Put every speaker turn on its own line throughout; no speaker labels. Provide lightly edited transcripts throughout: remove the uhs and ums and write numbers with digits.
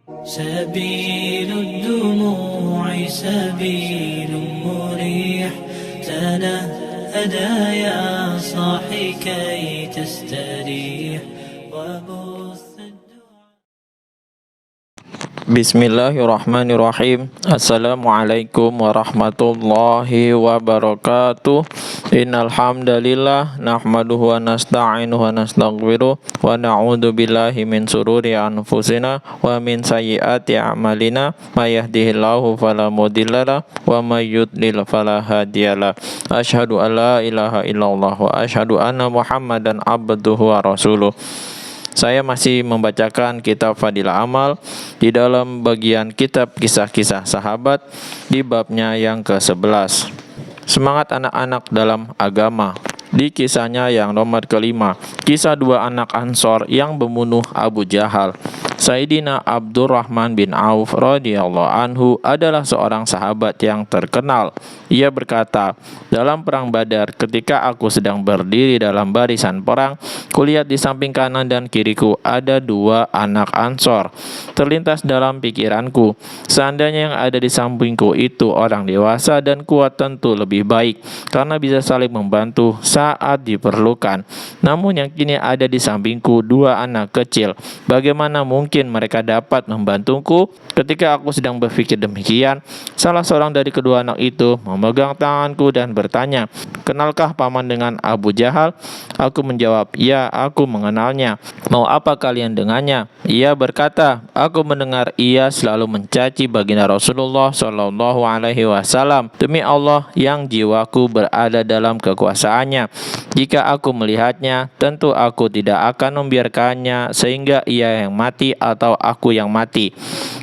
سبيل الدموع سبيل مريح تنهدى يا صاحي كي تستريح وبث
Bismillahirrahmanirrahim. Assalamualaikum warahmatullahi wabarakatuh. Innal hamdalillah nahmaduhu wa nasta'inuhu wa nastaghfiruh wa na'udzu billahi min sururi anfusina wa min sayyiati a'malina. May yahdihillahu fala mudhillalah wa may yudlil fala hadiyalah. Asyhadu an la ilaha illallah wa asyhadu anna Muhammadan abduhu wa rasuluh. Saya masih membacakan kitab Fadilah Amal di dalam bagian kitab kisah-kisah sahabat di babnya yang ke-11. Semangat anak-anak dalam agama. Di kisahnya yang nomor kelima, kisah dua anak Ansor yang membunuh Abu Jahal. Sayyidina Abdurrahman bin Auf radhiyallahu anhu adalah seorang sahabat yang terkenal. Ia berkata, dalam perang Badar, ketika aku sedang berdiri dalam barisan perang, kulihat di samping kanan dan kiriku ada dua anak Ansor. Terlintas dalam pikiranku, seandainya yang ada di sampingku itu orang dewasa dan kuat, tentu lebih baik, karena bisa saling membantu saat diperlukan. Namun yang kini ada di sampingku dua anak kecil. Bagaimana mungkin mereka dapat membantuku? Ketika aku sedang berpikir demikian, salah seorang dari kedua anak itu memegang tanganku dan bertanya, "Kenalkah paman dengan Abu Jahal?" Aku menjawab, "Ya, aku mengenalnya. Mau apa kalian dengannya?" Ia berkata, "Aku mendengar ia selalu mencaci baginda Rasulullah Shallallahu Alaihi Wasallam. Demi Allah yang jiwaku berada dalam kekuasaannya, jika aku melihatnya, tentu aku tidak akan membiarkannya sehingga ia yang mati atau aku yang mati."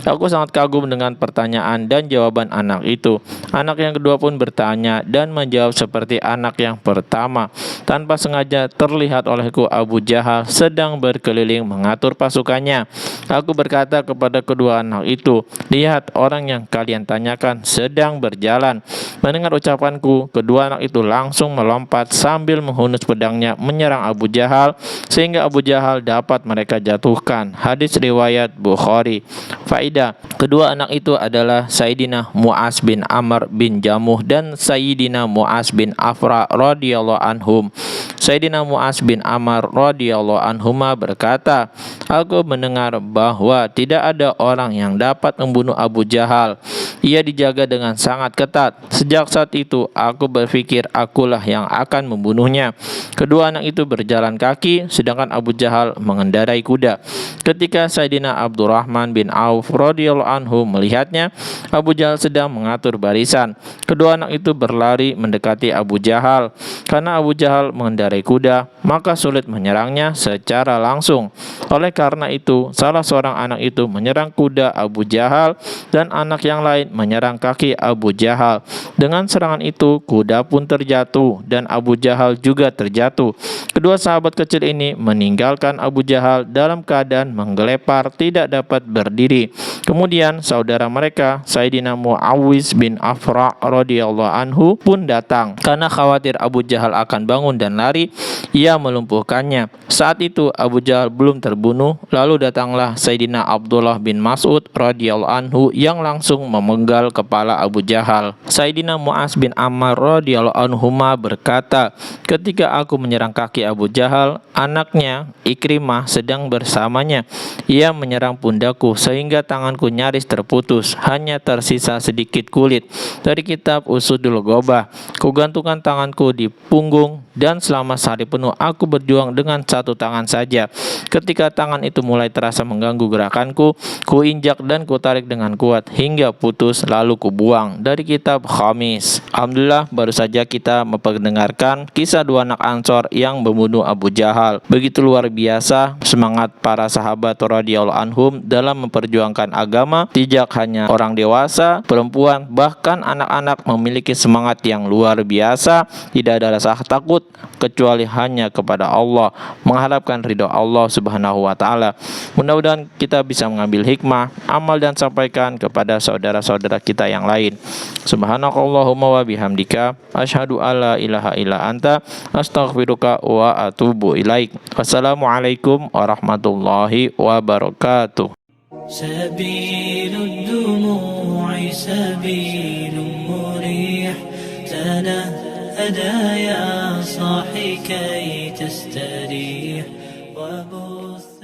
Aku sangat kagum dengan pertanyaan dan jawaban anak itu. Anak yang kedua pun bertanya dan menjawab seperti anak yang pertama. Tanpa sengaja terlihat olehku Abu Jahal sedang berkeliling mengatur pasukannya. Aku berkata kepada kedua anak itu, "Lihat, orang yang kalian tanyakan sedang berjalan." Mendengar ucapanku, kedua anak itu langsung melompat sambil menghunus pedangnya menyerang Abu Jahal sehingga Abu Jahal dapat mereka jatuhkan. Hadis riwayat Bukhari. Faidah, kedua anak itu adalah Sayyidina Mu'az bin Amr bin Jamuh dan Sayyidina Mu'az bin Afra radhiyallahu anhum. Sayyidina Mu'az bin Amr radhiyallahu anhuma berkata, "Aku mendengar bahwa tidak ada orang yang dapat membunuh Abu Jahal. Ia dijaga dengan sangat ketat. Sejak saat itu aku berpikir akulah yang akan membunuhnya." Kedua anak itu berjalan kaki sedangkan Abu Jahal mengendarai kuda. Ketika Sayyidina Abdurrahman bin Auf radhiyallahu anhu melihatnya, Abu Jahal sedang mengatur barisan. Kedua anak itu berlari mendekati Abu Jahal. Karena Abu Jahal mengendarai kuda, maka sulit menyerangnya secara langsung. Oleh karena itu, salah seorang anak itu menyerang kuda Abu Jahal dan anak yang lain menyerang kaki Abu Jahal. Dengan serangan itu, kuda pun terjatuh dan Abu Jahal juga terjatuh. Kedua sahabat kecil ini meninggalkan Abu Jahal dalam keadaan menggelepar, tidak dapat berdiri. Kemudian saudara mereka, Sayyidina Mu'awiz bin Afra radhiyallahu anhu pun datang. Karena khawatir Abu Jahal akan bangun dan lari, ia melumpuhkannya. Saat itu Abu Jahal belum terbunuh. Lalu datanglah Sayyidina Abdullah bin Mas'ud radhiyallahu anhu yang langsung memenggal kepala Abu Jahal. Sayyidina Mu'az bin Ammar radhiyallahu anhuma berkata, "Ketika aku menyerang kaki Abu Jahal, anaknya Ikrimah sedang bersamanya. Ia menyerang pundakku sehingga tanganku nyaris terputus, hanya tersisa sedikit kulit." Dari kitab Usudul Ghobah. Kugantungkan tanganku di punggung dan selama sehari penuh aku berjuang dengan satu tangan saja. Ketika tangan itu mulai terasa mengganggu gerakanku, kuinjak dan kutarik dengan kuat hingga putus lalu kubuang. Dari kitab Khamis. Alhamdulillah, baru saja kita mendengarkan kisah dua anak Ansor yang membunuh Abu Jahal. Begitu luar biasa semangat para sahabat radhiyallahu anhum dalam memperjuangkan agama. Tidak hanya orang dewasa, perempuan, bahkan anak-anak memiliki semangat yang luar biasa. Tidak ada rasa takut kecuali hanya kepada Allah, mengharapkan ridho Allah Subhanahu wa taala. Mudah-mudahan kita bisa mengambil hikmah, amal dan sampaikan kepada saudara-saudara kita yang lain. Subhanakallahumma wa bihamdika asyhadu alla ilaha illa anta astaghfiruka wa atubu ilaik. Wassalamualaikum warahmatullahi wabarakatuh.
سبيل الدموع سبيل مريح، تنهدى يا صاحي كي تستريح وبث